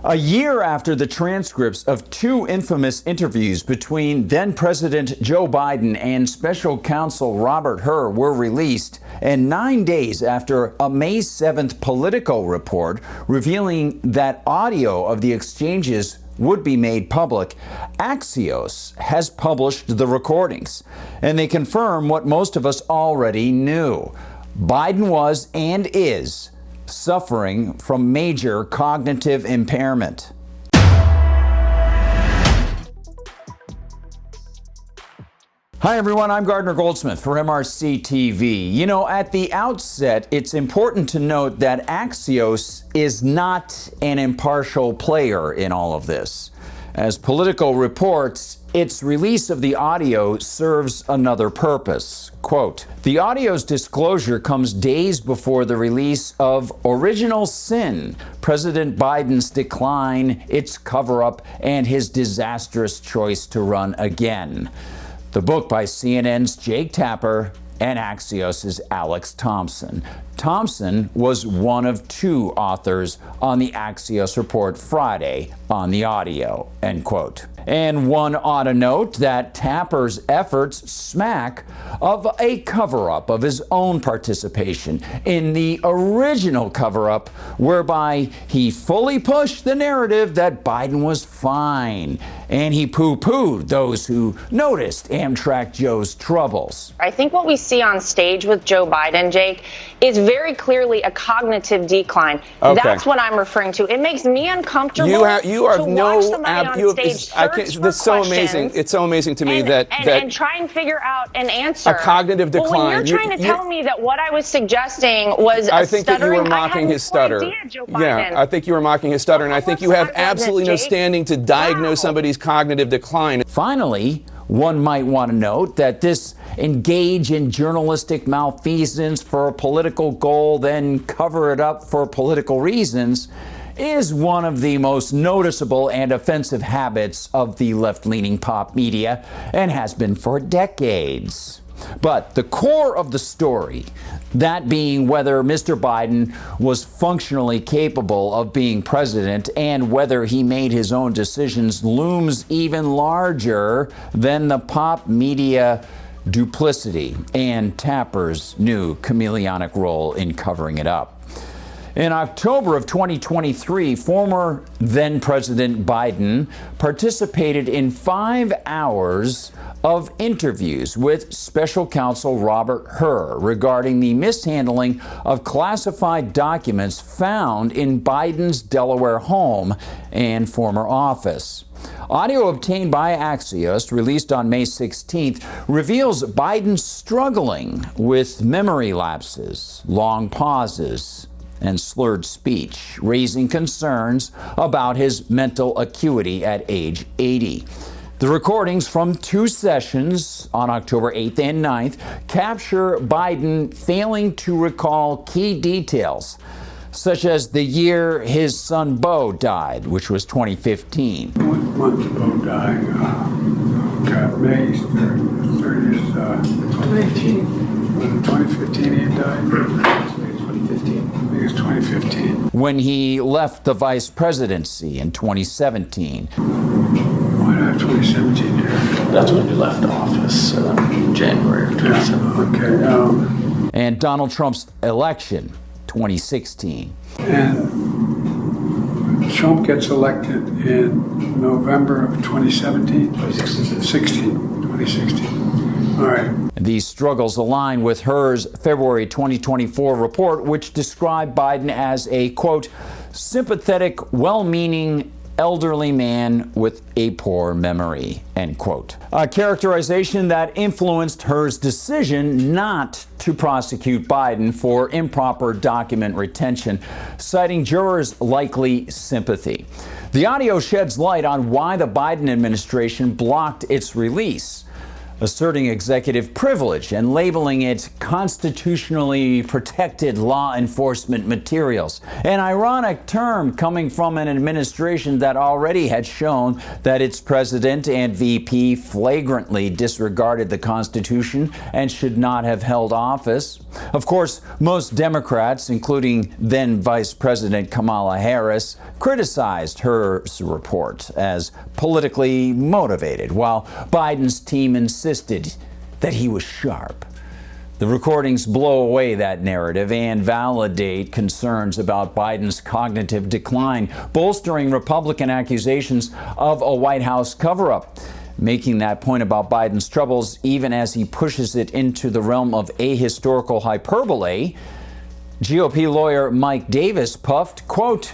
A year after the transcripts of two infamous interviews between then-President Joe Biden and Special Counsel Robert-Hur were released, and 9 days after a May 7th Politico report revealing that audio of the exchanges would be made public, Axios has published the recordings, and they confirm what most of us already knew. Biden was and is suffering from major cognitive impairment. Hi everyone, I'm Gardner Goldsmith for MRC-TV. You know, at the outset, it's important to note that Axios is not an impartial player in all of this. As Politico reports, its release of the audio serves another purpose. Quote, the audio's disclosure comes days before the release of Original Sin, President Biden's decline, its cover-up, and his disastrous choice to run again. The book by CNN's Jake Tapper and Axios' Alex Thompson. Thompson was one of two authors on the Axios report Friday on the audio, end quote. And one ought to note that Tapper's efforts smack of a cover-up of his own participation in the original cover-up, whereby he fully pushed the narrative that Biden was fine, and he poo-pooed those who noticed Amtrak Joe's troubles. I think what we see on stage with Joe Biden, Jake, is very clearly a cognitive decline. Okay. That's what I'm referring to. It makes me uncomfortable to watch somebody on stage that's so amazing. It's so amazing to me that try and figure out an answer. A cognitive decline. Well, when you're trying to tell me that what I was suggesting was I think that you were mocking his stutter. Yeah, I think you were mocking his stutter, and I think you have absolutely no standing to diagnose somebody's cognitive decline. Finally, one might want to note that this engage in journalistic malfeasance for a political goal, then cover it up for political reasons, is one of the most noticeable and offensive habits of the left-leaning pop media, and has been for decades. But the core of the story, that being whether Mr. Biden was functionally capable of being president and whether he made his own decisions, looms even larger than the pop media duplicity and Tapper's new chameleonic role in covering it up. In October of 2023, former then-President Biden participated in 5 hours of interviews with Special Counsel Robert-Hur regarding the mishandling of classified documents found in Biden's Delaware home and former office. Audio obtained by Axios, released on May 16th, reveals Biden struggling with memory lapses, long pauses, and slurred speech, raising concerns about his mental acuity at age 80. The recordings from 2 sessions on October 8th and 9th capture Biden failing to recall key details, such as the year his son Beau died, which was 2015. One month Beau died, May 30th, 2018. Was it 2015 he died? 2015. When he left the vice presidency in 2017. Why not 2017 year? That's when you left office, January of 2017. Okay. And Donald Trump's election, 2016. And Trump gets elected in November of 2017? 2016. All right. These struggles align with Hur's February 2024 report, which described Biden as a, quote, sympathetic, well-meaning elderly man with a poor memory, end quote. A characterization that influenced Hur's decision not to prosecute Biden for improper document retention, citing jurors' likely sympathy. The audio sheds light on why the Biden administration blocked its release. asserting executive privilege and labeling it constitutionally protected law enforcement materials. An ironic term coming from an administration that already had shown that its president and VP flagrantly disregarded the Constitution and should not have held office. Of course, most Democrats, including then Vice President Kamala Harris, criticized her report as politically motivated, while Biden's team insisted that he was sharp. The recordings blow away that narrative and validate concerns about Biden's cognitive decline, bolstering Republican accusations of a White House cover-up, making that point about Biden's troubles even as he pushes it into the realm of ahistorical hyperbole. GOP lawyer Mike Davis puffed, quote,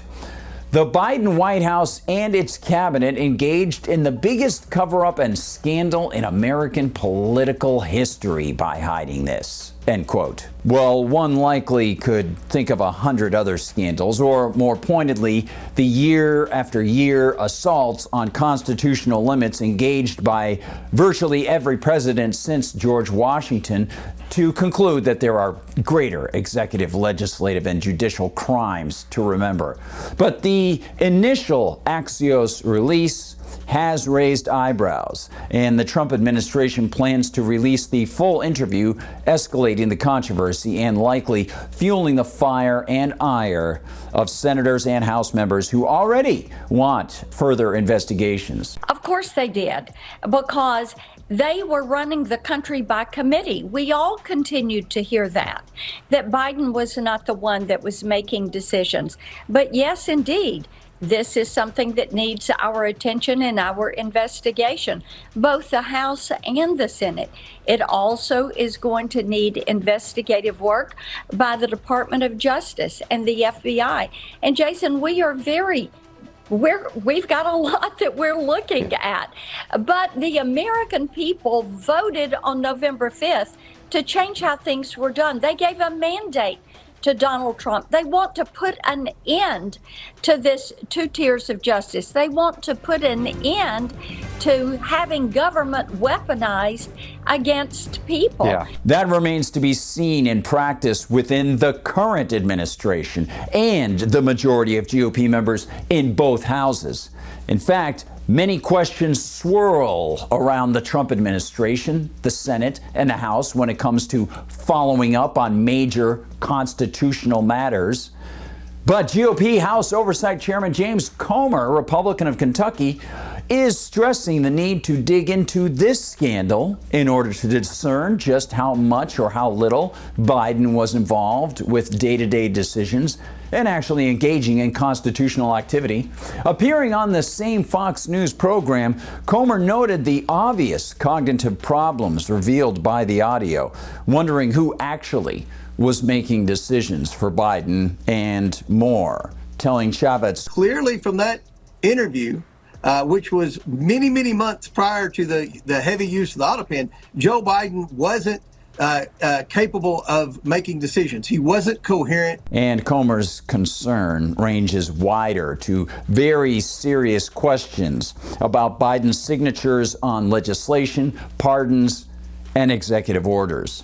"The Biden White House and its cabinet engaged in the biggest cover-up and scandal in American political history by hiding this," end quote. Well, one likely could think of 100 other scandals, or more pointedly, the year after year assaults on constitutional limits engaged by virtually every president since George Washington, to conclude that there are greater executive, legislative, and judicial crimes to remember. But the initial Axios release has raised eyebrows, and the Trump administration plans to release the full interview, escalating the controversy and likely fueling the fire and ire of senators and House members who already want further investigations. Of course they did, because they were running the country by committee. We all continued to hear that Biden was not the one that was making decisions. But yes, indeed, this is something that needs our attention and our investigation, both the House and the Senate. It also is going to need investigative work by the Department of Justice and the FBI. And Jason, we've got a lot that we're looking at. But the American people voted on November 5th to change how things were done. They gave a mandate to Donald Trump. They want to put an end to this 2 tiers of justice. They want to put an end to having government weaponized against people. Yeah, that remains to be seen in practice within the current administration and the majority of GOP members in both houses. In fact, many questions swirl around the Trump administration, the Senate, and the House when it comes to following up on major constitutional matters. But GOP House Oversight Chairman James Comer, Republican of Kentucky, is stressing the need to dig into this scandal in order to discern just how much or how little Biden was involved with day-to-day decisions and actually engaging in constitutional activity. Appearing on the same Fox News program, Comer noted the obvious cognitive problems revealed by the audio, wondering who actually was making decisions for Biden and more, telling Chavez, clearly from that interview, which was many, many months prior to the heavy use of the Autopen, Joe Biden wasn't capable of making decisions. He wasn't coherent. And Comer's concern ranges wider to very serious questions about Biden's signatures on legislation, pardons, and executive orders.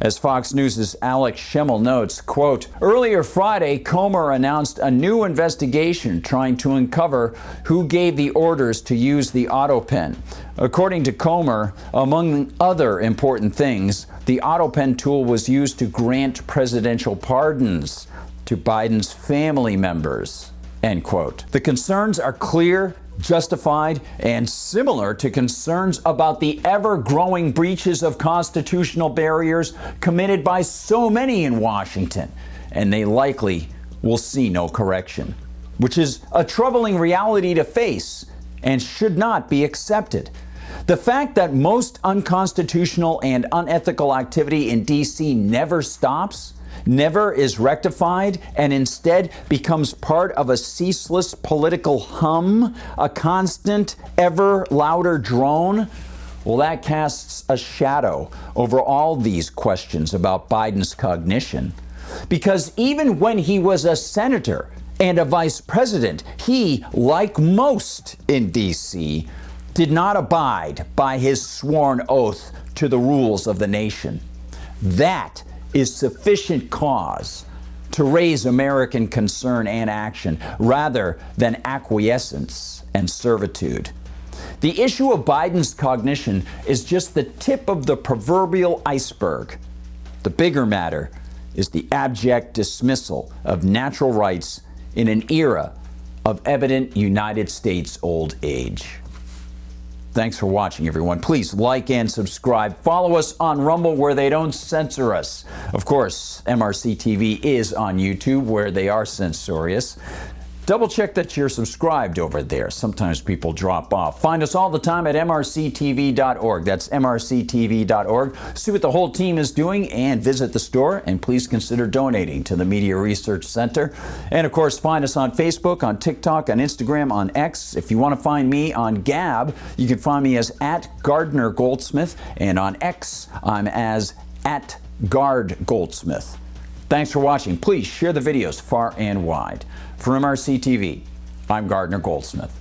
As Fox News' Alex Schemmel notes, quote, earlier Friday, Comer announced a new investigation trying to uncover who gave the orders to use the Autopen. According to Comer, among other important things, the Autopen tool was used to grant presidential pardons to Biden's family members, end quote. The concerns are clear, justified, and similar to concerns about the ever-growing breaches of constitutional barriers committed by so many in Washington, and they likely will see no correction, which is a troubling reality to face and should not be accepted. The fact that most unconstitutional and unethical activity in D.C. never stops, never is rectified, and instead becomes part of a ceaseless political hum, a constant, ever louder drone, well, that casts a shadow over all these questions about Biden's cognition. Because even when he was a senator and a vice president, he, like most in D.C., did not abide by his sworn oath to the rules of the nation. That is sufficient cause to raise American concern and action rather than acquiescence and servitude. The issue of Biden's cognition is just the tip of the proverbial iceberg. The bigger matter is the abject dismissal of natural rights in an era of evident United States old age. Thanks for watching, everyone. Please like and subscribe. Follow us on Rumble, where they don't censor us. Of course, MRC TV is on YouTube, where they are censorious. Double check that you're subscribed over there. Sometimes people drop off. Find us all the time at mrctv.org. That's mrctv.org. See what the whole team is doing and visit the store. And please consider donating to the Media Research Center. And of course, find us on Facebook, on TikTok, on Instagram, on X. If you want to find me on Gab, you can find me as @GardnerGoldsmith. And on X, I'm as @GuardGoldsmith. Thanks for watching. Please share the videos far and wide. For MRC TV, I'm Gardner Goldsmith.